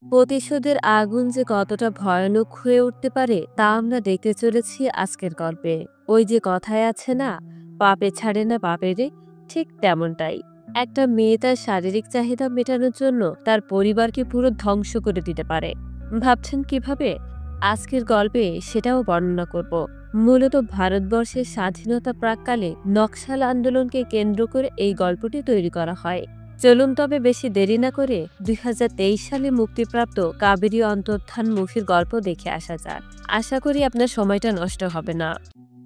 প্রতিশোধের আগুন যে কতটা ভয়ানক হয়ে উঠতে পারে তা আমরা দেখতে চলেছি আজকের গল্পে। ওই যে কথায় আছে না, পাপে ছাড়ে না বাপেরে, ঠিক তেমনটাই। একটা মেয়ে তার শারীরিক চাহিদা মেটানোর জন্য তার পরিবারকে পুরো ধ্বংস করে দিতে পারে। ভাবছেন কিভাবে? আজকের গল্পে সেটাও বর্ণনা করব। মূলত ভারতবর্ষের স্বাধীনতা প্রাককালে নকশাল আন্দোলনকে কেন্দ্র করে এই গল্পটি তৈরি করা হয়। চলুন তবে বেশি দেরি না করে ২০২৩ সালে মুক্তিপ্রাপ্ত কাবেরী অন্তর্ধান মুভির গল্প দেখে আসা যাক। আশা করি আপনার সময়টা নষ্ট হবে না।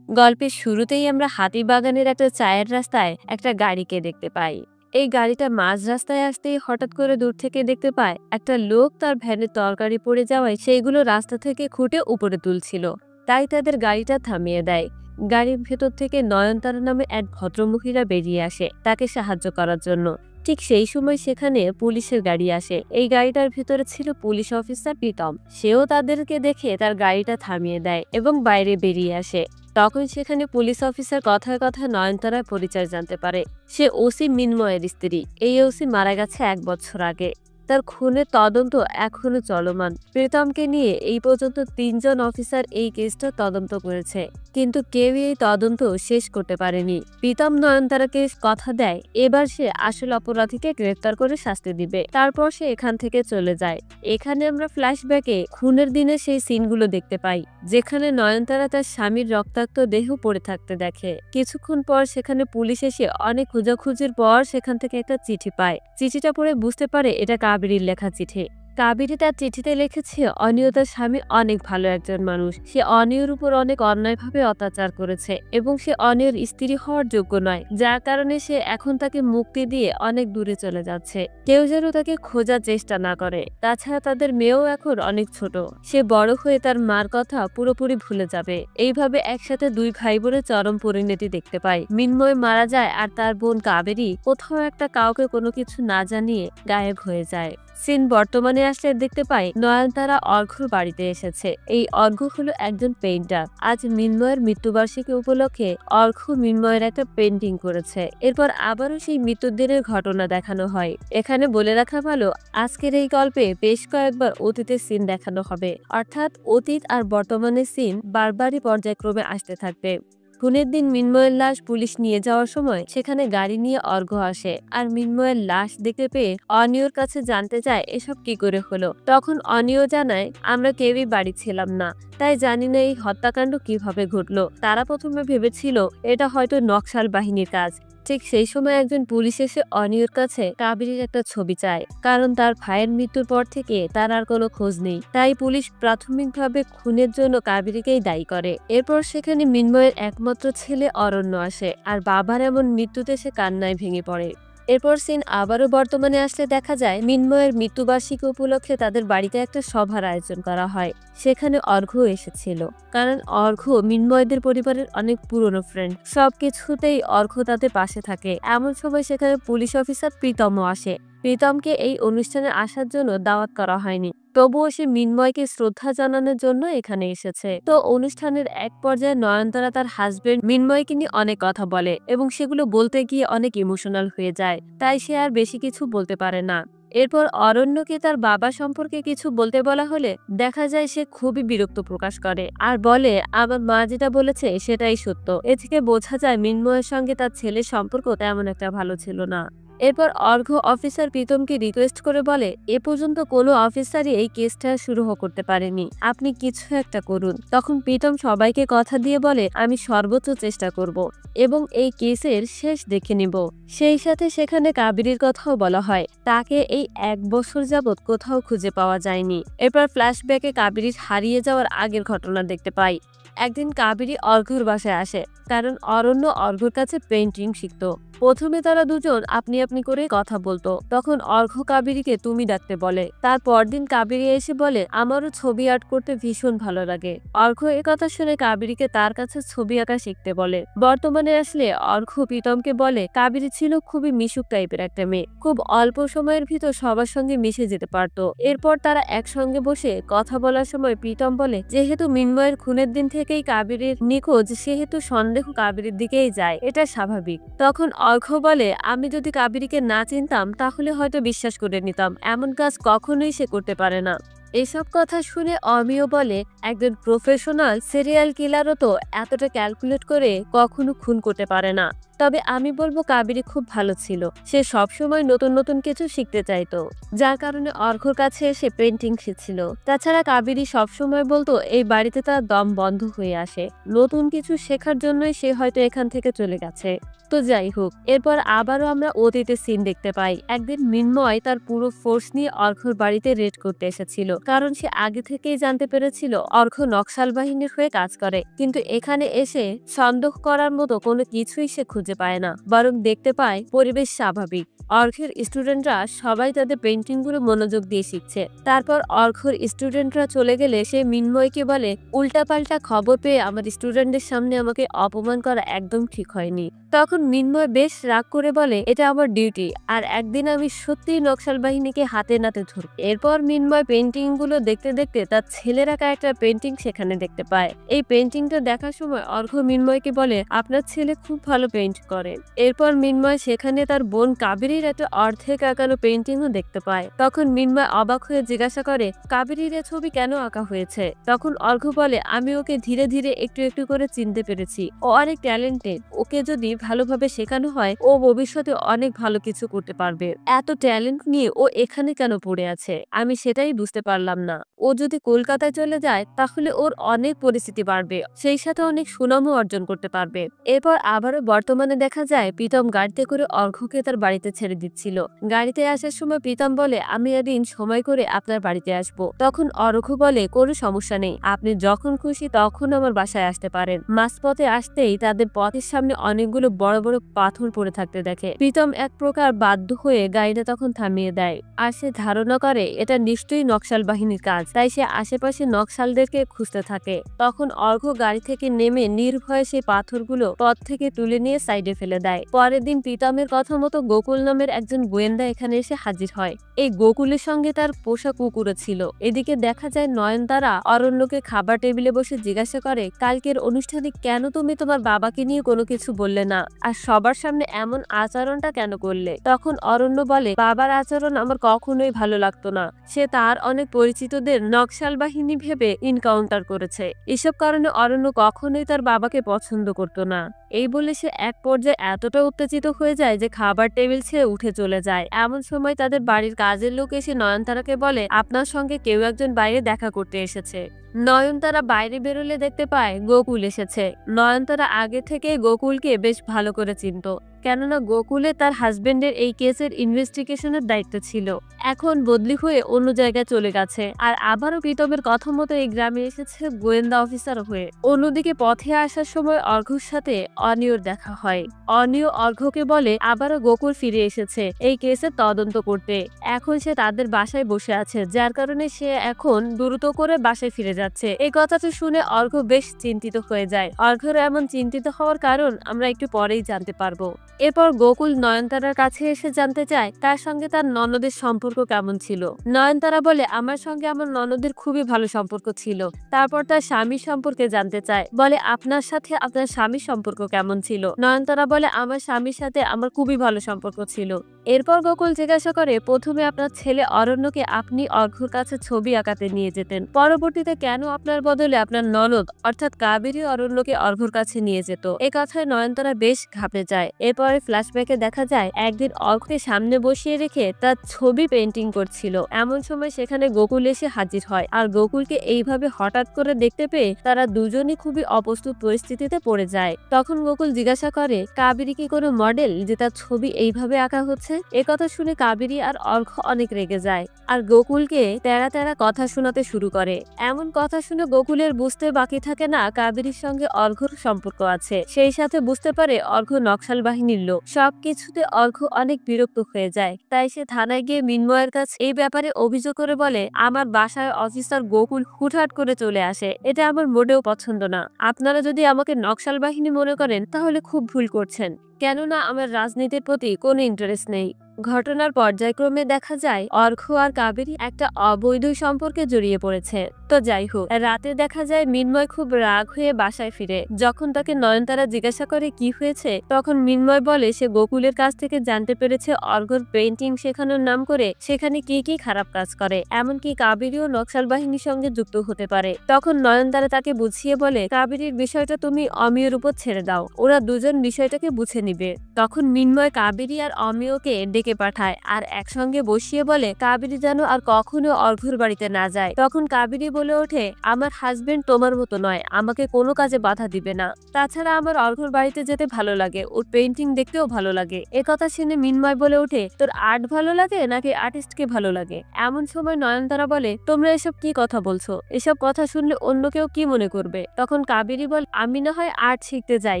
গল্পের শুরুতেই আমরা হাতিবাগানের একটা চায়ের রাস্তায় একটা গাড়িকে দেখতে পাই। এই গাড়িটা মাঝ রাস্তায় আসতেই হঠাৎ করে দূর থেকে দেখতে পায় একটা লোক তার ভ্যানে তরকারি পড়ে যাওয়ায় সেইগুলো রাস্তা থেকে খুঁটে উপরে তুলছিল। তাই তাদের গাড়িটা থামিয়ে দেয়। গাড়ির ভেতর থেকে নয়নতারা নামে এক ভদ্রমহিলা বেরিয়ে আসে তাকে সাহায্য করার জন্য। ঠিক সেই সময় সেখানে পুলিশের গাড়ি আসে। এই গাড়িটার ভিতরে ছিল পুলিশ অফিসার প্রীতম। সেও তাদেরকে দেখে তার গাড়িটা থামিয়ে দেয় এবং বাইরে বেরিয়ে আসে। তখন সেখানে পুলিশ অফিসার কথায় কথায় নয়নতারার পরিচয় জানতে পারে। সে ওসি মিন্ময়ের স্ত্রী। এই ওসি মারা গেছে ১ বছর আগে। তার খুনের তদন্ত এখনো চলমান। প্রীতমকে নিয়ে এই পর্যন্ত ৩ জন অফিসার এই কেসটা তদন্ত করেছে, কিন্তু কেউই এই তদন্ত শেষ করতে পারেনি। প্রীতম নয়নতারাকে কথা দেয় এবার সে আসল অপরাধীকে গ্রেফতার করে শাস্তি দিবে, তারপর সে এখান থেকে চলে যায়। এখানে আমরা ফ্ল্যাশব্যাকে খুনের দিনে সেই সিনগুলো দেখতে পাই, যেখানে নয়নতারা তার স্বামীর রক্তাক্ত দেহ পড়ে থাকতে দেখে। কিছুক্ষণ পর সেখানে পুলিশ এসে অনেক খোঁজাখুঁজির পর সেখান থেকে একটা চিঠি পায়। চিঠিটা পড়ে বুঝতে পারে এটা কাবেরীর লেখা চিঠি। কাবেরী তার চিঠিতে লিখেছে অনিয় তার স্বামী অনেক ভালো একজন মানুষ। সে অনিয়র উপর অনেক অন্যায়ভাবে অত্যাচার করেছে এবং সে অনিয়র স্ত্রী হওয়ার যোগ্য নয়, যার কারণে সে এখন তাকে মুক্তি দিয়ে অনেক দূরে চলে যাচ্ছে। কেউ যেন তাকে খোঁজার চেষ্টা না করে। তাছাড়া তাদের মেয়েও এখন অনেক ছোট। সে বড় হয়ে তার মার কথা পুরোপুরি ভুলে যাবে। এইভাবে একসাথে দুই ভাই বোনের চরম পরিণতি দেখতে পায়। মিন্ময় মারা যায় আর তার বোন কাবেরী কোথাও একটা কাউকে কোনো কিছু না জানিয়ে গায়েব হয়ে যায়। সিন বর্তমানে আসলে দেখতে পাই নয়নতারা অর্ঘ্যর বাড়িতে এসেছে। এই অর্ঘ্য হলো একজন পেইন্টার। আজ মিন্ময়ের মৃত্যুবার্ষিকী উপলক্ষে অর্ঘ্য মিন্ময়ের একটা পেন্টিং করেছে। এরপর আবারও সেই মৃত্যুর দিনের ঘটনা দেখানো হয়। এখানে বলে রাখা ভালো, আজকের এই গল্পে বেশ কয়েকবার অতীতের সিন দেখানো হবে, অর্থাৎ অতীত আর বর্তমানের সিন বারবারই পর্যায়ক্রমে আসতে থাকবে। খুনের দিন মিন্ময়ের লাশ পুলিশ নিয়ে যাওয়ার সময় সেখানে গাড়ি নিয়ে অর্ঘ্য আসে আর মিন্ময়ের লাশ দেখতে পেয়ে অনিয়র কাছে জানতে চায় এসব কি করে হলো। তখন অনিয় জানায়, আমরা কেউই বাড়ি ছিলাম না, তাই জানি না এই হত্যাকাণ্ড কিভাবে ঘটলো। তারা প্রথমে ভেবেছিল এটা হয়তো নকশাল বাহিনীর কাজ। ঠিক সেই সময় একজন পুলিশ এসে অনিয়র কাছে কাবেরীর একটা ছবি চায়, কারণ তার ভাইয়ের মৃত্যুর পর থেকে তার আর কোনো খোঁজ নেই। তাই পুলিশ প্রাথমিকভাবে খুনের জন্য কাবেরীকেই দায়ী করে। এরপর সেখানে মিন্ময়ের একমাত্র ছেলে অরণ্য আসে আর বাবার এমন মৃত্যুতে সে কান্নায় ভেঙে পড়ে। এরপর সিন আবারও বর্তমানে আসলে দেখা যায় মিন্ময়ের মৃত্যুবার্ষিকী উপলক্ষে তাদের বাড়িতে একটা সভার আয়োজন করা হয়। সেখানে অর্ঘ্য এসেছিল, কারণ অর্ঘ্য মিন্ময়দের পরিবারের অনেক পুরনো ফ্রেন্ড। সবকিছুতেই অর্ঘ্য তাদের পাশে থাকে। এমন সময় সেখানে পুলিশ অফিসার প্রীতমও আসে। প্রীতমকে এই অনুষ্ঠানে আসার জন্য দাওয়াত করা হয়নি, তবুও সে মিন্ময়কে শ্রদ্ধা জানানোর জন্য এখানে এসেছে। তো অনুষ্ঠানের এক পর্যায়ে নয়নতারা তার হাজবেন্ড মিন্ময়কে নিয়ে অনেক কথা বলে এবং সেগুলো বলতে গিয়ে অনেক ইমোশনাল হয়ে যায়, তাই সে আর বেশি কিছু বলতে পারে না। এরপর অরণ্যকে তার বাবা সম্পর্কে কিছু বলতে বলা হলে দেখা যায় সে খুবই বিরক্ত প্রকাশ করে আর বলে, আমার মা যেটা বলেছে সেটাই সত্য। এ থেকে বোঝা যায় মিন্ময়ের সঙ্গে তার ছেলের সম্পর্ক তেমন একটা ভালো ছিল না। এরপর অর্ঘ্য অফিসার প্রীতমকে রিকোয়েস্ট করে বলে, এ পর্যন্ত কোনো অফিসারই এই কেসটা শুরু করতে পারেনি, আপনি কিছু একটা করুন। তখন প্রীতম সবাইকে কথা দিয়ে বলে, আমি সর্বোচ্চ চেষ্টা করব এবং এই কেসের শেষ দেখে নিব। সেই সাথে সেখানে কাবেরীর কথাও বলা হয়। তাকে এই ১ বছর যাবৎ কোথাও খুঁজে পাওয়া যায়নি। এরপর ফ্ল্যাশব্যাকে কাবেরীর হারিয়ে যাওয়ার আগের ঘটনা দেখতে পাই। একদিন কাবেরী অর্ঘ্যর বাসায় আসে, কারণ অরণ্য অর্ঘ্যর কাছে পেইন্টিং শিখত। প্রথমে তারা দুজন আপনি আপনি করে কথা বলতো। তখন অর্ঘ্য কাবেরীকে তুমি ডাকতে বলে। তার পরদিন কাবেরী এসে বলে, আমারও ছবি আর্ট করতে ভীষণ ভালো লাগে। অর্ঘ্য একথা শুনে কাবেরীকে তার কাছে ছবি আঁকা শিখতে বলে। বর্তমানে আসলে অর্ঘ্য প্রীতমকে বলে, কাবেরী ছিল খুবই মিশুক টাইপের একটা মেয়ে, খুব অল্প সময়ের ভিতর সবার সঙ্গে মিশে যেতে পারতো। এরপর তারা একসঙ্গে বসে কথা বলার সময় প্রীতম বলে, যেহেতু মিন্ময়ের খুনের দিন থেকে থেকেই কাবেরীর নিখোঁজ, সেহেতু সন্দেহ কাবেরীর দিকেই যায়, এটা স্বাভাবিক। তখন অর্ঘ্য বলে, আমি যদি কাবেরীকে না চিনতাম তাহলে হয়তো বিশ্বাস করে নিতাম, এমন কাজ কখনোই সে করতে পারে না। এসব কথা শুনে অমিয় বলে, একজন প্রফেশনাল সিরিয়াল কিলারও তো এতটা ক্যালকুলেট করে কখনো খুন করতে পারে না। তবে আমি বলবো কাবেরী খুব ভালো ছিল, সে সবসময় নতুন নতুন কিছু শিখতে চাইতো, যার কারণে অর্ঘ্যর কাছে এসে পেন্টিং শিখছিল। তাছাড়া কাবেরী সবসময় বলতো এই বাড়িতে তার দম বন্ধ হয়ে আসে, নতুন কিছু শেখার জন্যই সে হয়তো এখান থেকে চলে গেছে। তো যাই হোক, এরপর আবারও আমরা অতীতের সিন দেখতে পাই। একদিন মিন্ময় তার পুরো ফোর্স নিয়ে অর্ঘ্যর বাড়িতে রেড করতে এসেছিল, কারণ সে আগে থেকেই জানতে পেরেছিল অর্ঘ্য নকশাল বাহিনীর হয়ে কাজ করে। কিন্তু এখানে এসে সন্দেহ করার মতো কোনো কিছুই সে খুঁজে পায় না, বরং দেখতে পায় পরিবেশ স্বাভাবিক। অর্ঘ্যের স্টুডেন্টরা সবাই তাদের পেন্টিং গুলো মনোযোগ দিয়ে শিখছে। তারপর অর্ঘ্যর স্টুডেন্টরা চলে গেলে সে মিন্ময়কে বলে, উল্টাপাল্টা খবর পেয়ে আমার স্টুডেন্টদের সামনে আমাকে অপমান করা একদম ঠিক হয়নি। তখন মিন্ময় বেশ রাগ করে বলে, এটা আমার ডিউটি, আর একদিন আমি সত্যিই নকশাল বাহিনীকে হাতে নাতে ধরব। এরপর মিন্ময় পেন্টিং গুলো দেখতে দেখতে তার ছেলের আঁকা একটা পেন্টিং সেখানে দেখতে পায়। এই পেন্টিংটা দেখার সময় অর্ঘ্য মিন্ময়কে বলে, আপনার ছেলে খুব ভালো পেইন্ট করে। এরপর মিন্ময় সেখানে তার বোন কাবেরীর একটা অর্ধেক আঁকানো পেন্টিংও দেখতে পায়। তখন মিন্ময় অবাক হয়ে জিজ্ঞাসা করে, কাবেরীর এ ছবি কেন আঁকা হয়েছে? তখন অর্ঘ্য বলে, আমি ওকে ধীরে ধীরে একটু একটু করে চিনতে পেরেছি, ও অনেক ট্যালেন্টেড, ওকে যদি ভালোভাবে শেখানো হয় ও ভবিষ্যতে অনেক ভালো কিছু করতে পারবে। এত ট্যালেন্ট নিয়ে ও এখানে কেন পড়ে আছে আমি সেটাই বুঝতে পারলাম না। ও যদি কলকাতায় চলে যায় তাহলে ওর অনেক পরিচিতি বাড়বে, সেই সাথে অনেক সুনামও অর্জন করতে পারবে। এরপর আবারও বর্তমানে দেখা যায় প্রীতম গাড়িতে করে অর্ঘ্যকে তার বাড়িতে ছেড়ে দিচ্ছিল। গাড়িতে আসার সময় প্রীতম বলে, আমি এদিন সময় করে আপনার বাড়িতে আসব। তখন অর্ঘ্য বলে, কোনো সমস্যা নেই, আপনি যখন খুশি তখন আমার বাসায় আসতে পারেন। মাঝপথে আসতেই তাদের পথের সামনে অনেকগুলো বড় বড় পাথর পড়ে থাকতে দেখে। প্রীতম এক প্রকার বাধ্য হয়ে গাড়িটা তখন থামিয়ে দেয়, আর সে ধারণা করে এটা নিশ্চয়ই নকশাল বাহিনীর কাজ, তাই সে আশেপাশে নকশালদেরকে খুঁজতে থাকে। তখন অর্ঘ্য গাড়ি থেকে নেমে নির্ভয়ে সেই পাথরগুলো পথ থেকে তুলে নিয়ে সাইডে ফেলে দেয়। পরের দিন প্রীতমের কথা মতো গোকুল নামের একজন গোয়েন্দা এখানে এসে হাজির হয়। এই গোকুলের সঙ্গে তার পোষা কুকুরও ছিল। এদিকে দেখা যায় নয়নতারা অরণ্যকে খাবার টেবিলে বসে জিজ্ঞাসা করে, কালকের অনুষ্ঠানে কেন তুমি তোমার বাবাকে নিয়ে কোনো কিছু বললে না, আর সবার সামনে এমন আচরণটা কেন করলে? তখন অরণ্য বলে, বাবার আচরণ আমার কখনোই ভালো লাগতো না, সে তার অনেক পরিচিতদের নকশাল বাহিনী ভেবে ইনকাউন্টার করেছে, এসব কারণে অরণ্য কখনোই তার বাবাকে পছন্দ করতো না। এই বলে সে এক পর্যায়ে এতটা উত্তেজিত হয়ে যায় যে খাবার টেবিল ছেড়ে উঠে চলে যায়। এমন সময় তাদের বাড়ির কাজের লোক এসে নয়নতারাকে বলে, আপনার সঙ্গে কেউ একজন বাইরে দেখা করতে এসেছে। নয়নতারা বাইরে বেরোলে দেখতে পায় গোকুল এসেছে। নয়নতারা আগে থেকে গোকুলকে বেশ ভালো করে চিনত, কেননা গোকুলে তার হাজবেন্ডের এই কেসের ইনভেস্টিগেশনের দায়িত্ব ছিল। এখন বদলি হয়ে অন্য জায়গায় চলে গেছে, আর আবারও প্রীতমের কথা মতো এই গ্রামে এসেছে গোয়েন্দা অফিসার হয়ে। অন্যদিকে পথে আসার সময় অর্ঘ্যর সাথে অনিয়র দেখা হয়। অনিয় অর্ঘ্যকে বলে, আবারও গোকুল ফিরে এসেছে এই কেসের তদন্ত করতে। এখন সে তাদের বাসায় বসে আছে, যার কারণে সে এখন দ্রুত করে বাসায় ফিরে যাচ্ছে। এই কথাটা শুনে অর্ঘ্য বেশ চিন্তিত হয়ে যায়। অর্ঘ্যের এমন চিন্তিত হওয়ার কারণ আমরা একটু পরেই জানতে পারবো। এরপর গোকুল নয়নতারার কাছে এসে জানতে চায় তার সঙ্গে তার ননদের সম্পর্ক কেমন ছিল। নয়নতারা বলে, আমার সঙ্গে আমার ননদের খুবই ভালো সম্পর্ক ছিল। তারপর তার স্বামীর সম্পর্কে জানতে চায়, বলে, আপনার সাথে আপনার স্বামীর সম্পর্ক কেমন ছিল? নয়নতারা বলে, আমার স্বামীর সাথে আমার খুবই ভালো সম্পর্ক ছিল। এরপর গোকুল জিজ্ঞাসা করে, প্রথমে আপনার ছেলে অরণ্যকে আপনি অর্ঘ্যর কাছে ছবি আঁকাতে নিয়ে যেতেন, পরবর্তীতে কেন আপনার বদলে আপনার ননদ অর্থাৎ কাবেরী অরণ্যকে অর্ঘ্যর কাছে নিয়ে যেত? এ কথায় নয়নতারা বেশ ঘাবড়ে যায়। এরপরে ফ্ল্যাশব্যাকে দেখা যায় একদিন অর্ঘ্যকে সামনে বসিয়ে রেখে তার ছবি পেন্টিং করছিল। এমন সময় সেখানে গোকুল এসে হাজির হয়, আর গোকুলকে এইভাবে হঠাৎ করে দেখতে পেয়ে তারা দুজনই খুবই অপ্রস্তুত পরিস্থিতিতে পড়ে যায়। তখন গোকুল জিজ্ঞাসা করে, কাবেরী কি কোনো মডেল যে তার ছবি এইভাবে আঁকা হচ্ছে? একথা শুনে কাবেরী আর অর্ঘ্য অনেক রেগে যায়, আর গোকুলকে তেরা তেরা কথা শোনাতে শুরু করে। এমন কথা শুনে গোকুলের বুঝতে বাকি থাকে না কাবেরীর সঙ্গে অর্ঘ্যর সম্পর্ক আছে। সেই সাথে বুঝতে পারে অর্ঘ্য নকশাল বাহিনীর লোক। সবকিছুতে অর্ঘ্য অনেক বিরক্ত হয়ে যায়, তাই সে থানায় গিয়ে মিন্ময়ের কাছে এই ব্যাপারে অভিযোগ করে বলে, আমার বাসায় অফিসার গোকুল হুটহাট করে চলে আসে, এটা আমার মোটেও পছন্দ না। আপনারা যদি আমাকে নকশাল বাহিনী মনে করেন তাহলে খুব ভুল করছেন, কেননা আমার রাজনীতির প্রতি কোনো ইন্টারেস্ট নেই। ঘটনার পর্যায়ক্রমে দেখা যায় অর্ঘ্য আর কাবেরী একটা অবৈধ সম্পর্কে জড়িয়ে পড়েছে। তো যাই হোক, রাতে দেখা যায় মিন্ময় খুব রাগ হয়ে বাসায় ফিরে। যখন তাকে নয়নতারা জিজ্ঞাসা করে কি হয়েছে, তখন মিন্ময় বলে সে গোকুলের কাছ থেকে জানতে পেরেছে অর্ঘ্যর পেইন্টিং শেখানোর নাম করে সেখানে কি কি খারাপ কাজ করে, এমনকি কাবেরীও নকশাল বাহিনীর সঙ্গে যুক্ত হতে পারে। তখন নয়নতারা তাকে বুঝিয়ে বলে কাবেরীর বিষয়টা তুমি অমিয়র উপর ছেড়ে দাও, ওরা দুজন বিষয়টাকে বুঝে নিবে। তখন মিন্ময় কাবেরী আর অমিয়কে ডেকে পাঠায় আর একসঙ্গে বসিয়ে বলে কাবেরী যেন আর কখনো অর্ঘ্যর বাড়িতে না যায়। তখন কাবেরী বলে ওঠে, আমার হাজবেন্ড তোমার মতো নয়, আমাকে কোনো কাজে বাধা দিবে না। তাছাড়া আমার অর্ঘ্যর বাড়িতে যেতে ভালো লাগে, ওর পেইন্টিং দেখতেও ভালো লাগে। একথা শুনে মিন্ময় বলে ওঠে, তোর আর্ট ভালো লাগে নাকি আর্টিস্টকে ভালো লাগে? এমন সময় নয়নতারা বলে, তোমরা এসব কি কথা বলছো? এসব কথা শুনলে অন্য কেউ কি মনে করবে? তখন কাবেরী বলে, আমি না হয় আর্ট শিখতে যাই,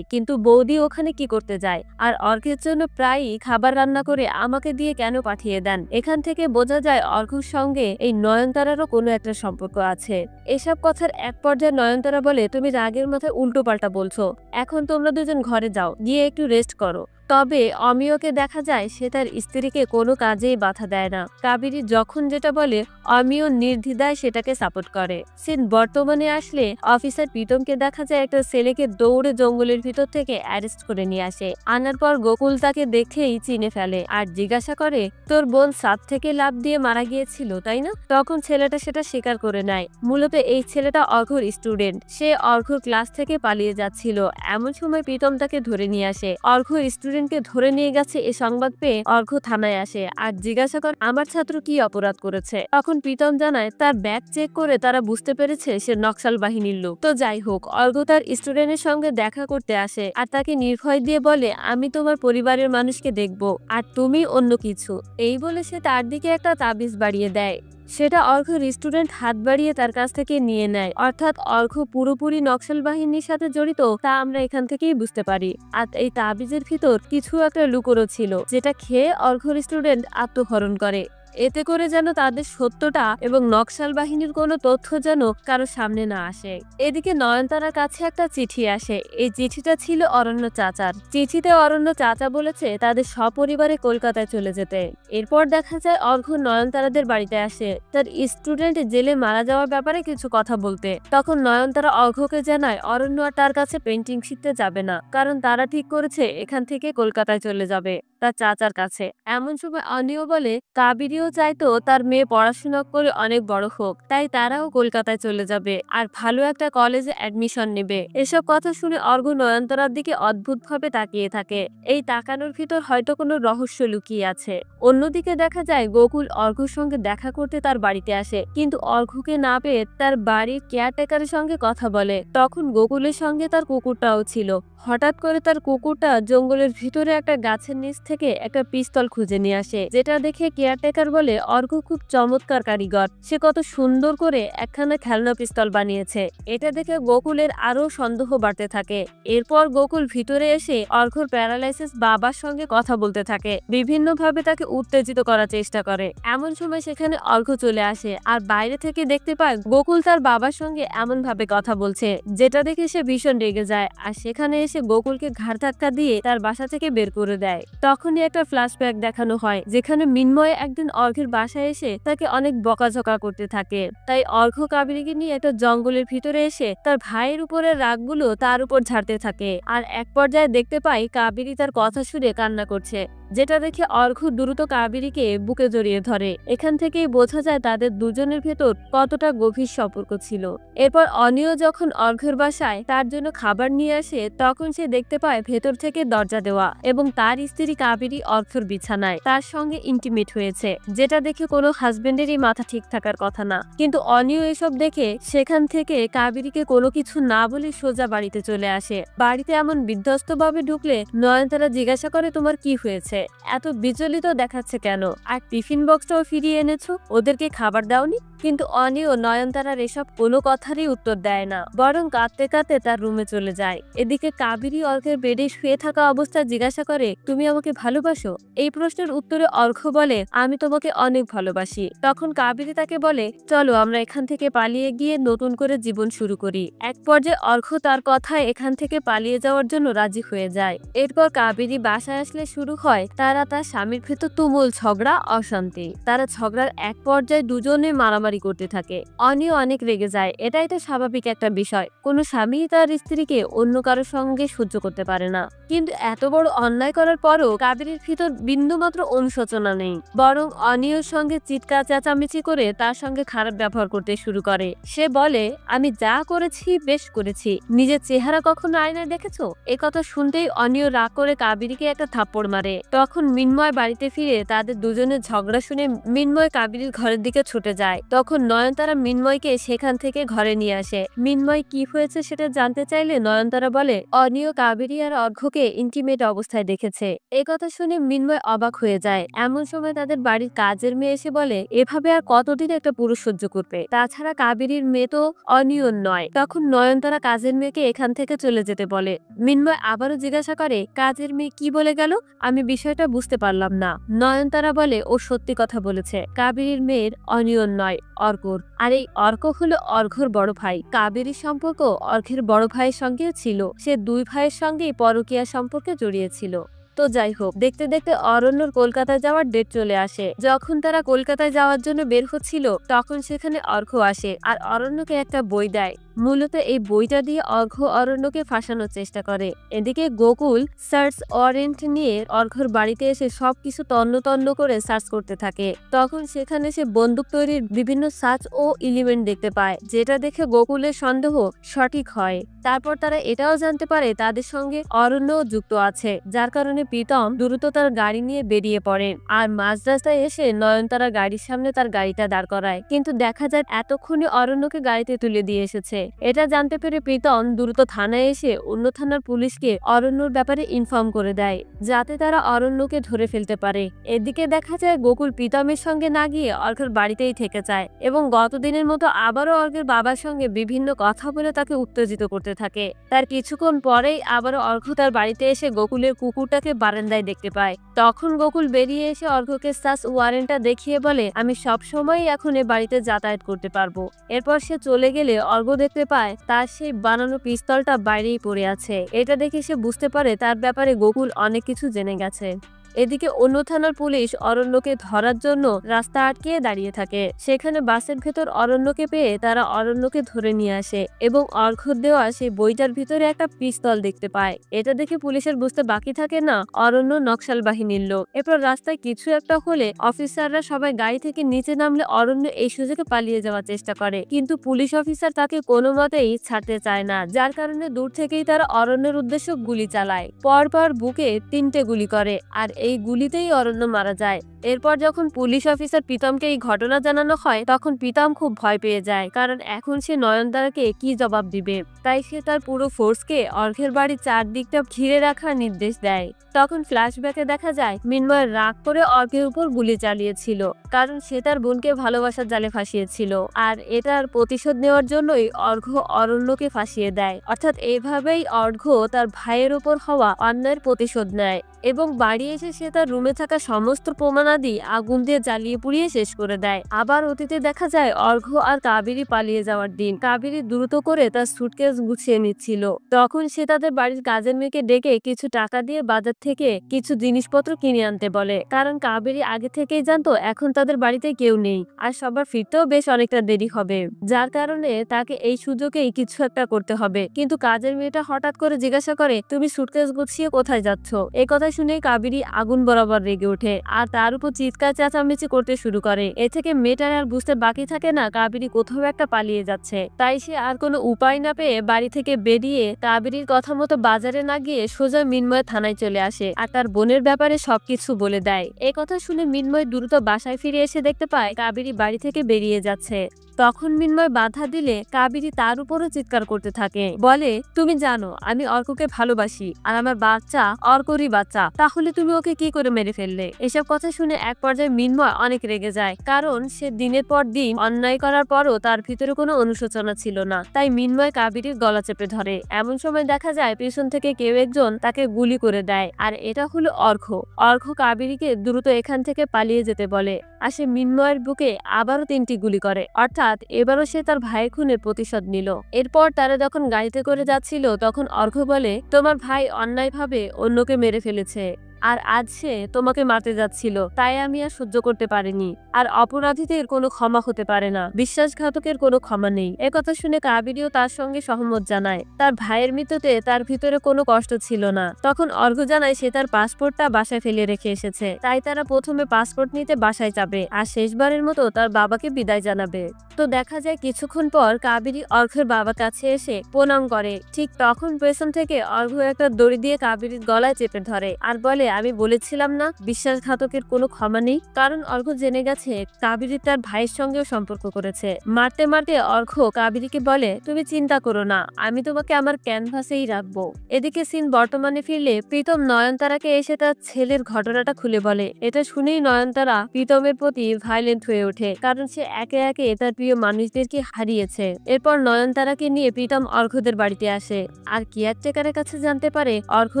কিন্তু বৌদি ওখানে কি করতে যায়? আর অর্ঘ্যের জন্য প্রায়ই খাবার রান্না করে আমাকে দিয়ে কেন পাঠিয়ে দেন? এখান থেকে বোঝা যায় অর্ঘ্যর সঙ্গে এই নয়নতারারও কোনো একটা সম্পর্ক আছে। এসব কথার এক পর্যায়ে নয়নতারা বলে, তুমি রাগের মাথায় উল্টো পাল্টা বলছো, এখন তোমরা দুজন ঘরে যাও, গিয়ে একটু রেস্ট করো। তবে অমিয়কে দেখা যায় সে তার স্ত্রীকে কোনো কাজেই বাধা দেয় না। কাবেরী যখন যেটা বলে অমিয় নির্দ্বিধায় সেটাকে সাপোর্ট করে। সিন বর্তমানে আসলে অফিসার প্রীতমকে দেখা যায় একটা ছেলেকে দৌড়ে জঙ্গলের ভিতর থেকে অ্যারেস্ট করে নিয়ে আসে। আনার পর গোকুল তাকে দেখেই চিনে ফেলে আর জিজ্ঞাসা করে, তোর বোন ছাদ থেকে লাফ দিয়ে মারা গিয়েছিল তাই না? তখন ছেলেটা সেটা স্বীকার করে নেয়। মূলত এই ছেলেটা অর্ঘ্যর স্টুডেন্ট, সে অর্ঘ্যর ক্লাস থেকে পালিয়ে যাচ্ছিল। এমন সময় প্রীতম তাকে ধরে নিয়ে আসে। অর্ঘ্য স্টুডেন্টকে ধরে নিয়ে গেছে এ সংবাদ পেয়ে অর্ঘ্য থানায় আসে আর জিজ্ঞাসা করে আমার ছাত্র কি অপরাধ করেছে। তখন প্রীতম জানায় তার ব্যাগ চেক করে তারা বুঝতে পেরেছে সে নকশাল বাহিনীর লোক। তো যাই হোক, অর্ঘ্য তার স্টুডেন্টের সঙ্গে দেখা করতে আসে আর তাকে নির্ভয় দিয়ে বলে, আমি তোমার পরিবারের মানুষকে দেখবো আর তুমি অন্য কিছু। এই বলে সে তার দিকে একটা তাবিজ বাড়িয়ে দেয়। সেটা অর্ঘ্যর স্টুডেন্ট হাত বাড়িয়ে তার কাছ থেকে নিয়ে নেয়। অর্থাৎ অর্ঘ্য পুরোপুরি নকশাল বাহিনীর সাথে জড়িত তা আমরা এখান থেকেই বুঝতে পারি। আর এই তাবিজের ভিতর কিছু একটা লুকোনো ছিল, যেটা খেয়ে অর্ঘ্যর স্টুডেন্ট আত্মহরণ করে। এতে করে যেন তাদের সত্যটা এবং নকশাল বাহিনীর কোনো তথ্য যেন কারো সামনে না আসে। এদিকে নয়নতারার কাছে একটা চিঠি আসে। এই চিঠিটা ছিল অরণ্য চাচার। চিঠিতে অরণ্য চাচা বলেছে তাদের সপরিবারে কলকাতায় চলে যেতে। এরপর দেখা যায় অর্ঘ্য নয়নতারাদের বাড়িতে আসে তার স্টুডেন্ট জেলে মারা যাওয়ার ব্যাপারে কিছু কথা বলতে। তখন নয়নতারা অর্ঘ্যকে জানায় অরণ্য আর তার কাছে পেন্টিং শিখতে যাবে না, কারণ তারা ঠিক করেছে এখান থেকে কলকাতায় চলে যাবে তার চাচার কাছে। এমন সময় অনিও বলে কাবেরীও চাইতো তার মেয়ে পড়াশোনা করে অনেক বড় হোক, তাই তারাও কলকাতায় চলে যাবে আর ভালো একটা কলেজে অ্যাডমিশন নেবে। এসব কথা শুনে অর্ঘ্য নয়নতারার দিকে অদ্ভুত ভাবে তাকিয়ে থাকে। এই তাকানোর ভিতর হয়তো কোনো রহস্য লুকিয়ে আছে। অন্যদিকে দেখা যায় গোকুল অর্ঘ্যর সঙ্গে দেখা করতে তার বাড়িতে আসে, কিন্তু অর্ঘ্যকে না পেয়ে তার বাড়ির কেয়ারটেকারের সঙ্গে কথা বলে। তখন গোকুলের সঙ্গে তার কুকুরটাও ছিল। হঠাৎ করে তার কুকুরটা জঙ্গলের ভিতরে একটা গাছের নিচ থেকে একটা পিস্তল খুঁজে নিয়ে আসে, যেটা দেখে কেয়ারটেকার বলে অর্ঘ্য খুব চমৎকার কারিগর, সে কত সুন্দর করে একখানা খেলনা পিস্তল বানিয়েছে। এটা দেখে গোকুলের আরো সন্দেহ বাড়তে থাকে। এরপর গোকুল ভিতরে এসে অর্ঘ্যর প্যারালাইসিস বাবার সঙ্গে কথা বলতে থাকে, বিভিন্ন ভাবে তাকে উত্তেজিত করার চেষ্টা করে। এমন সময় সেখানে অর্ঘ্য চলে আসে আর বাইরে থেকে দেখতে পায় গোকুল তার বাবার সঙ্গে এমন ভাবে কথা বলছে, যেটা দেখে সে ভীষণ রেগে যায় আর সেখানে এসে গোকুলকে ঘাড় ধাক্কা দিয়ে তার বাসা থেকে বের করে দেয়। তখনই একটা ফ্ল্যাশব্যাক দেখানো হয়, যেখানে মিন্ময় একদিন অর্ঘ্যের বাসায় এসে তাকে অনেক বকাঝকা করতে থাকে। তাই অর্ঘ্য কাবেরীকে নিয়ে একটা জঙ্গলের ভিতরে এসে তার ভাইয়ের উপরের রাগগুলো তার উপর ঝাড়তে থাকে। আর এক পর্যায়ে দেখতে পাই কাবেরী তার কথা শুনে কান্না করছে, যেটা দেখে অর্ঘ্য দ্রুত কাবেরীকে বুকে জড়িয়ে ধরে। এখান থেকেই বোঝা যায় তাদের দুজনের ভেতর কতটা গভীর সম্পর্ক ছিল। এরপর অনিও যখন অর্ঘ্যের বাসায় তার জন্য খাবার নিয়ে আসে, তখন সে দেখতে পায় ভেতর থেকে দরজা দেওয়া এবং তার স্ত্রী কাবেরী অর্ঘ্যর বিছানায় তার সঙ্গে ইন্টিমেট হয়েছে, যেটা দেখে কোনো হাজবেন্ডেরই মাথা ঠিক থাকার কথা না। কিন্তু অনিও এসব দেখে সেখান থেকে কাবেরীকে কোনো কিছু না বলে সোজা বাড়িতে চলে আসে। বাড়িতে এমন বিধ্বস্ত ভাবে ঢুকলে নয়নতারা জিজ্ঞাসা করে তোমার কি হয়েছে, এত বিচলিত দেখাচ্ছে কেন, আর টিফিন বক্সটাও ফিরিয়ে এনেছো, ওদেরকে খাবার দাওনি? কিন্তু অনিও নয়নতারার এসব কোনো কথারই উত্তর দেয় না, বরং কাঁদতে কাঁদতে তার রুমে চলে যায়। এদিকে কাবেরী অর্ঘ্যের বেডে শুয়ে থাকা অবস্থায় জিজ্ঞাসা করে তুমি আমাকে ভালোবাসো? এই প্রশ্নের উত্তরে অর্ঘ্য বলে আমি তোমাকে অনেক ভালোবাসি। তখন কাবেরী তাকে বলে চলো আমরা এখান থেকে পালিয়ে গিয়ে নতুন করে জীবন শুরু করি। এক পর্যায়ে অর্ঘ্য তার কথায় এখান থেকে পালিয়ে যাওয়ার জন্য রাজি হয়ে যায়। এরপর কাবেরী বাসায় আসলে শুরু হয় তারা তার স্বামীর ভেতর তুমুল ঝগড়া অশান্তি। তারা ঝগড়ার এক পর্যায়ে দুজনে মারামারি করতে থাকে। অনিও অনেক রেগে যায়, এটাই তো স্বাভাবিক একটা বিষয়, কোনো স্বামী তার স্ত্রীকে অন্য কারোর সঙ্গে সহ্য করতে পারে না। কিন্তু এত বড় অন্যায় করার পরও কাবেরীর ভিতর বিন্দুমাত্র অনুশোচনা নেই, বরং অনিয়র সঙ্গে চিৎকার চেঁচামেচি করে তার সঙ্গে খারাপ ব্যবহার করতে শুরু করে। সে বলে, আমি যা করেছি বেশ করেছি, নিজের চেহারা কখনো আয়নায় দেখেছো? একথা শুনতেই অনিয় রাগ করে কাবেরীকে একটা থাপ্পড় মারে। তখন মিন্ময় বাড়িতে ফিরে তাদের দুজনের ঝগড়া শুনে মিন্ময় কাবেরীর ঘরের দিকে ছুটে যায়। তখন নয়নতারা মিন্ময়কে সেখান থেকে ঘরে নিয়ে আসে। মিন্ময় কি হয়েছে সেটা জানতে চাইলে নয়নতারা বলে, অনিয় কাবেরী আর অর্ঘ্যকে ইন্টিমেট অবস্থায় দেখেছে। একথা শুনে মিন্ময় অবাক হয়ে যায়। এমন সময় তাদের বাড়ির কাজের মেয়ে এসে বলে, এভাবে আর কতদিন একটা পুরুষ সহ্য করবে? তাছাড়া কাবেরীর মেয়ে তো অনিয়ন নয়। তখন নয়নতারা কাজের মেয়েকে এখান থেকে চলে যেতে বলে। মিন্ময় আবারও জিজ্ঞাসা করে, কাজের মেয়ে কি বলে গেল? আমি বিষয়টা বুঝতে পারলাম না। নয়নতারা বলে, ও সত্যি কথা বলেছে, কাবেরীর মেয়ের অনিয়ন নয়, অর্কর। আর এই অর্ক হলো অর্ঘ্যর বড় ভাই। কাবেরীর সম্পর্ক অর্ঘ্যের বড় ভাইয়ের সঙ্গেও ছিল। সে দুই ভাইয়ের সঙ্গেই পরকীয়া সম্পর্কে জড়িয়েছিল। তো যাই হোক, দেখতে দেখতে অরণ্যর কলকাতায় যাওয়ার ডেট চলে আসে। যখন তারা কলকাতায় যাওয়ার জন্য বের হচ্ছিল তখন সেখানে অর্ঘ্য আসে আর অরণ্যকে একটা বই দেয়। মূলত এই বইটা দিয়ে অর্ঘ্য অরণ্যকে ফাঁসানোর চেষ্টা করে। এদিকে গোকুল সার্চ ওয়ারেন্ট নিয়ে অর্ঘ্যর বাড়িতে এসে সবকিছু তন্ন তন্ন করে সার্চ করতে থাকে। তখন সেখানে সে বন্দুক তৈরির বিভিন্ন সার্চ ও এলিমেন্ট দেখতে পায়, যেটা দেখে গোকুলের সন্দেহ সঠিক হয়। তারপর তারা এটাও জানতে পারে তাদের সঙ্গে অরণ্যও যুক্ত আছে, যার কারণে প্রীতম দ্রুত তার গাড়ি নিয়ে বেরিয়ে পড়েন। আর মাঝ রাস্তায় এসে নয়নতারা গাড়ির সামনে তার গাড়িটা দাঁড় করায়, কিন্তু দেখা যায় এতক্ষণে অরণ্যকে গাড়িতে তুলে দিয়ে এসেছে। এটা জানতে পেরে প্রীতম দ্রুত থানায় এসে অন্য থানার পুলিশকে অরণ্যর ব্যাপারে ইনফর্ম করে দেয়, যাতে তারা অরণ্যকে ধরে ফেলতে পারে। এদিকে দেখা যায় গোকুল প্রীতমের সঙ্গে না গিয়ে অর্ঘ্যের বাড়িতেই থেকে যায় এবং গতদিনের মতো আবারও অর্ঘ্যের বাবার সঙ্গে বিভিন্ন কথা বলে তাকে উত্তেজিত করতে থাকে। তার কিছুক্ষণ পরেই আবারও অর্ঘ্য তার বাড়িতে এসে গোকুলের কুকুরটাকে বারান্দায় দেখতে পায়। তখন গোকুল বেরিয়ে এসে অর্ঘ্যকে সার্চ ওয়ারেন্টটা দেখিয়ে বলে, আমি সব সময় এখন এ বাড়িতে যাতায়াত করতে পারবো। এরপর সে চলে গেলে অর্ঘ্য দেখতে পায় তার সেই বানানো পিস্তলটা বাইরেই পড়ে আছে। এটা দেখে সে বুঝতে পারে তার ব্যাপারে গোকুল অনেক কিছু জেনে গেছে। এদিকে অন্য থানার পুলিশ অরণ্যকে ধরার জন্য রাস্তা আটকিয়ে দাঁড়িয়ে থাকে। সেখানে বাসের ভেতর অরণ্যকে পেয়ে তারা অরণ্যকে ধরে নিয়ে আসে এবং অর্ঘ্যর দেওয়া সেই বইটার ভিতরে একটা পিস্তল দেখতে পায়। এটা দেখে পুলিশের বুঝতে বাকি থাকে না অরণ্য নকশাল বাহিনীর লোক। এরপর রাস্তায় কিছু একটা হলে অফিসাররা সবাই গাড়ি থেকে নিচে নামলে অরণ্য এই সুযোগে পালিয়ে যাওয়ার চেষ্টা করে, কিন্তু পুলিশ অফিসার তাকে কোনো মতেই ছাড়তে চায় না, যার কারণে দূর থেকেই তারা অরণ্যের উদ্দেশ্যে গুলি চালায়। পরপর বুকে 3টে গুলি করে আর এই গুলিতেই অরণ্য মারা যায়। এরপর যখন পুলিশ অফিসার প্রীতমকে এই ঘটনা জানানো হয় তখন প্রীতম খুব ভয় পেয়ে যায়, কারণ এখন সে নয়নতারাকে কি জবাব দিবে। তাই সে তার পুরো ফোর্সকে অর্ঘ্যের বাড়ির চারদিকটা ঘিরে রাখার নির্দেশ দেয়। তখন ফ্ল্যাশব্যাকে দেখা যায় মিন্ময় রাগ করে অর্ঘ্যের উপর গুলি চালিয়েছিল, কারণ সে তার বোনকে ভালোবাসার জালে ফাঁসিয়েছিল। আর এটার প্রতিশোধ নেওয়ার জন্যই অর্ঘ্য অরণ্যকে ফাঁসিয়ে দেয়। অর্থাৎ এভাবেই অর্ঘ্য তার ভাইয়ের উপর হওয়া অন্যায়ের প্রতিশোধ নেয় এবং বাড়ি এসে সে তার রুমে থাকা সমস্ত প্রমাণাদি আগুন দিয়ে জ্বালিয়ে পুড়িয়ে শেষ করে দেয়। আবার অতীতে দেখা যায় অর্ঘ্য আর কাবেরী পালিয়ে যাওয়ার দিন। কাবেরী দ্রুত করে তার সুটকেস গুছিয়ে নিচ্ছিল। তখন সে তাদের বাড়ির কাজের মেয়েকে ডেকে কিছু টাকা দিয়ে বাজার থেকে কিছু জিনিসপত্র কিনে আনতে বলে, কারণ কাবেরী আগে থেকেই জানতো এখন তাদের বাড়িতে কেউ নেই আর সবার ফিরতেও বেশ অনেকটা দেরি হবে, যার কারণে তাকে এই সুযোগেই কিছু একটা করতে হবে। কিন্তু কাজের মেয়েটা হঠাৎ করে জিজ্ঞাসা করে, তুমি সুটকেস গুছিয়ে কোথায় যাচ্ছ? এই কথা শুনে কাবেরী আগুন বরাবর রেগে ওঠে আর তার উপর চিৎকার চেঁচামেচি করতে শুরু করে। এ থেকে মেয়েটার আর বুঝতে বাকি থাকে না কাবেরী কোথাও একটা পালিয়ে যাচ্ছে। তাই সে আর কোনো উপায় না পেয়ে বাড়ি থেকে বেরিয়ে কাবেরীর কথা মতো বাজারে না গিয়ে সোজা মিন্ময় থানায় চলে আসে আর তার বোনের ব্যাপারে সবকিছু বলে দেয়। এই কথা শুনে মিন্ময় দ্রুত বাসায় ফিরে এসে দেখতে পায় কাবেরী বাড়ি থেকে বেরিয়ে যাচ্ছে। তখন মিন্ময় বাধা দিলে কাবেরী তার উপরও চিৎকার করতে থাকে, বলে, তুমি জানো আমি অর্ককে ভালোবাসি আর আমার বাচ্চা অর্করই বাচ্চা, তাহলে তুমি ওকে কি করে মেরে ফেললে? এসব কথা শুনে এক পর্যায়ে মিন্ময় অনেক রেগে যায়, কারণ সে দিনের পর দিন অন্যায় করার পরও তার ভিতরে কোনো অনুশোচনা ছিল না। তাই মিন্ময় কাবেরীর গলা চেপে ধরে। এমন সময় দেখা যায় পেছন থেকে কেউ একজন তাকে গুলি করে দেয় আর এটা হলো অর্ঘ্য। অর্ঘ্য কাবেরীকে দ্রুত এখান থেকে পালিয়ে যেতে বলে আর সে মিন্ময়ের বুকে আবারও 3টি গুলি করে, অর্থাৎ এবারও সে তার ভাই খুনের প্রতিশোধ নিল। এরপর তারা যখন গাড়িতে করে যাচ্ছিল তখন অর্ঘ্য বলে, তোমার ভাই অন্যায়ভাবে অন্যকে মেরে ফেলেছে আর আজ সে তোমাকে মারতে যাচ্ছিল, তাই আমি আর সহ্য করতে পারিনি। আর অপরাধীদের কোনো ক্ষমা হতে পারে না, বিশ্বাসঘাতকের কোনো ক্ষমা নেই। একথা শুনে কাবেরীও তার সঙ্গে সহমত জানায়। তার ভাইয়ের মৃত্যুতে তার ভিতরে কোনো কষ্ট ছিল না। তখন অর্ঘ্য জানায় সে তার পাসপোর্টটা বাসায় ফেলে রেখে এসেছে, তাই তারা প্রথমে পাসপোর্ট নিতে বাসায় যাবে আর শেষবারের মতো তার বাবাকে বিদায় জানাবে। তো দেখা যায় কিছুক্ষণ পর কাবেরী অর্ঘ্যের বাবার কাছে এসে প্রণাম করে। ঠিক তখন পেছন থেকে অর্ঘ্য একটা দড়ি দিয়ে কাবেরীর গলায় চেপে ধরে আর বলে, আমি বলেছিলাম না বিশ্বাসঘাতকের কোনো ক্ষমা নেই। কারণ অর্ঘ্য জেনে গেছে কাবেরী তার ভাইয়ের সঙ্গেও সম্পর্ক করেছে। মারতে মারতে অর্ঘ্য কাবেরীকে বলে, তুমি চিন্তা করো না, আমি তোমাকে আমার ক্যানভাসেই রাখবো। এদিকে সিন বর্তমানে ফিরলে প্রীতম নয়নতারাকে এসে তার ছেলের ঘটনাটা খুলে বলে। এটা শুনেই নয়নতারা প্রীতমের প্রতি ভায়োলেন্ট হয়ে ওঠে, কারণ সে একে একে তার প্রিয় মানুষদেরকে হারিয়েছে। এরপর নয়নতারাকে নিয়ে প্রীতম অর্ঘ্যদের বাড়িতে আসে আর কেয়ারটেকারের কাছে জানতে পারে অর্ঘ্য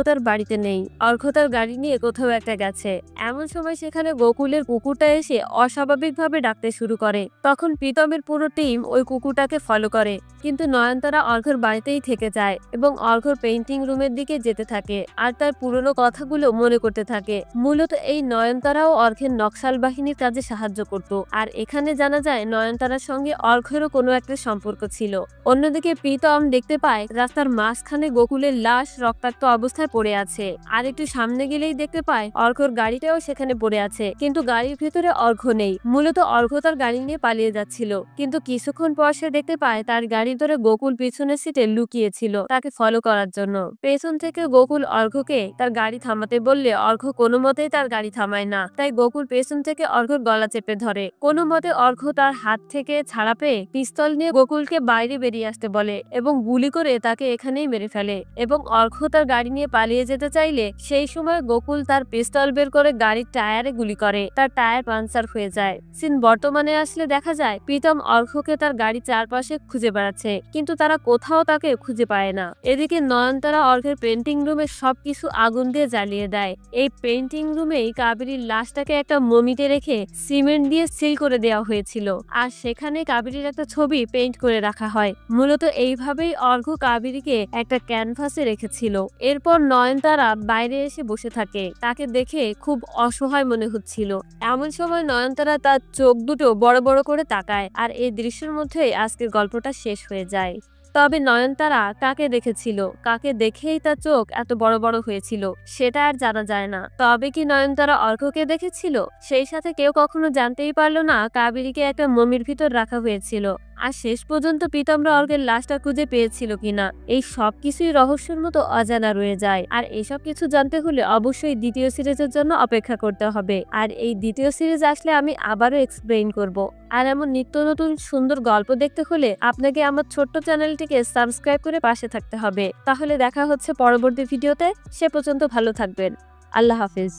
তার বাড়িতে নেই। অর্ঘ্য তার গাড়ি নিয়ে কোথাও একটা গেছে। এমন সময় সেখানে গোকুলের কুকুরটা এসে অস্বাভাবিকভাবে ডাকতে শুরু করে। তখন প্রীতমের পুরো টিম ওই কুকুরটাকে ফলো করে, কিন্তু নয়নতারা অর্ঘ্যের বাড়িতেই থেকে যায় এবং অর্ঘ্যর পেইন্টিং রুমের দিকে যেতে থাকে আর তার পুরনো কথাগুলো মনে করতে থাকে। মূলত এই নয়নতারাও অর্ঘ্যের নকশাল বাহিনীর কাজে সাহায্য করত। আর এখানে জানা যায় নয়নতারার সঙ্গে অর্ঘ্যেরও কোনো একটা সম্পর্ক ছিল। অন্যদিকে প্রীতম দেখতে পায় রাস্তার মাঝখানে গোকুলের লাশ রক্তাক্ত অবস্থায় পড়ে আছে। আর একটু সামনে গেলেই দেখতে পায় অর্ঘ্যর গাড়িটাও সেখানে পড়ে আছে, কিন্তু গাড়ির ভেতরে অর্ঘ্য নেই। মূলত অর্ঘ্য তার গাড়ি নিয়ে পালিয়ে যাচ্ছিল, কিন্তু কিছুক্ষণ পর সে দেখতে পায় তার গাড়ির ধরে গোকুল পিছনের সিটে লুকিয়েছিল তাকে ফলো করার জন্য। পেছন থেকে গোকুল অর্ঘ্যকে তার গাড়ি থামাতে বললে অর্ঘ্য কোনো মতেই তার গাড়ি থামায় না, তাই গোকুল পেছন থেকে অর্ঘ্যর গলা চেপে ধরে। কোনো মতে অর্ঘ্য তার হাত থেকে ছাড়া পেয়ে পিস্তল নিয়ে গোকুলকে বাইরে বেরিয়ে আসতে বলে এবং গুলি করে তাকে এখানেই মেরে ফেলে। এবং অর্ঘ্য তার গাড়ি নিয়ে পালিয়ে যেতে চাইলে সেই সময় গোকুল তার পিস্তল বের করে গাড়ির টায়ারে গুলি করে, তার টায়ার পাঞ্চার হয়ে যায়। সিন বর্তমানে আসলে দেখা যায় প্রীতম অর্ঘ্যকে তার গাড়ির চারপাশে খুঁজে বেড়াচ্ছে, কিন্তু তারা কোথাও তাকে খুঁজে পায় না। এদিকে নয়নতারা অর্ঘ্যের পেন্টিং রুমে সবকিছু আগুন দিয়ে জ্বালিয়ে দেয়। এই পেন্টিং রুমেই কাবেরীর লাশটাকে একটা মমিতে রেখে সিমেন্ট দিয়ে সিল করে দেওয়া হয়েছিল, আর সেখানে কাবেরীর একটা ছবি পেইন্ট করে রাখা হয়। মূলত এইভাবেই অর্ঘ্য কাবেরীকে একটা ক্যানভাসে রেখেছিল। এরপর নয়নতারা বাইরে এসে বসে থাকে, তাকে দেখে খুব অসহায় মনে হচ্ছিল। এমন সময় নয়নতারা তার চোখ দুটো বড় বড় করে তাকায়, আর এই দৃশ্যের মধ্যেই আজকের গল্পটা শেষ হয়ে যায়। তবে নয়নতারা কাকে দেখেছিল, কাকে দেখেই তার চোখ এত বড় বড় হয়েছিল, সেটা আর জানা যায় না। তবে কি নয়নতারা অর্ঘ্যকে দেখেছিল? সেই সাথে কেউ কখনো জানতেই পারলো না কাবেরীকে একটা মমির ভিতর রাখা হয়েছিল। আর শেষ পর্যন্ত প্রীতমরা অর্ঘ্যের লাশটা খুঁজে পেয়েছিল কিনা, এই সবকিছুই রহস্যের মতো অজানা রয়ে যায়। আর এসব কিছু জানতে হলে অবশ্যই দ্বিতীয় সিরিজের জন্য অপেক্ষা করতে হবে। আর এই দ্বিতীয় সিরিজ আসলে আমি আবারও এক্সপ্লেইন করব। আর এমন নিত্য নতুন সুন্দর গল্প দেখতে হলে আপনাকে আমার ছোট্ট চ্যানেলটিকে সাবস্ক্রাইব করে পাশে থাকতে হবে। তাহলে দেখা হচ্ছে পরবর্তী ভিডিওতে। সে পর্যন্ত ভালো থাকবেন। আল্লাহ হাফিজ।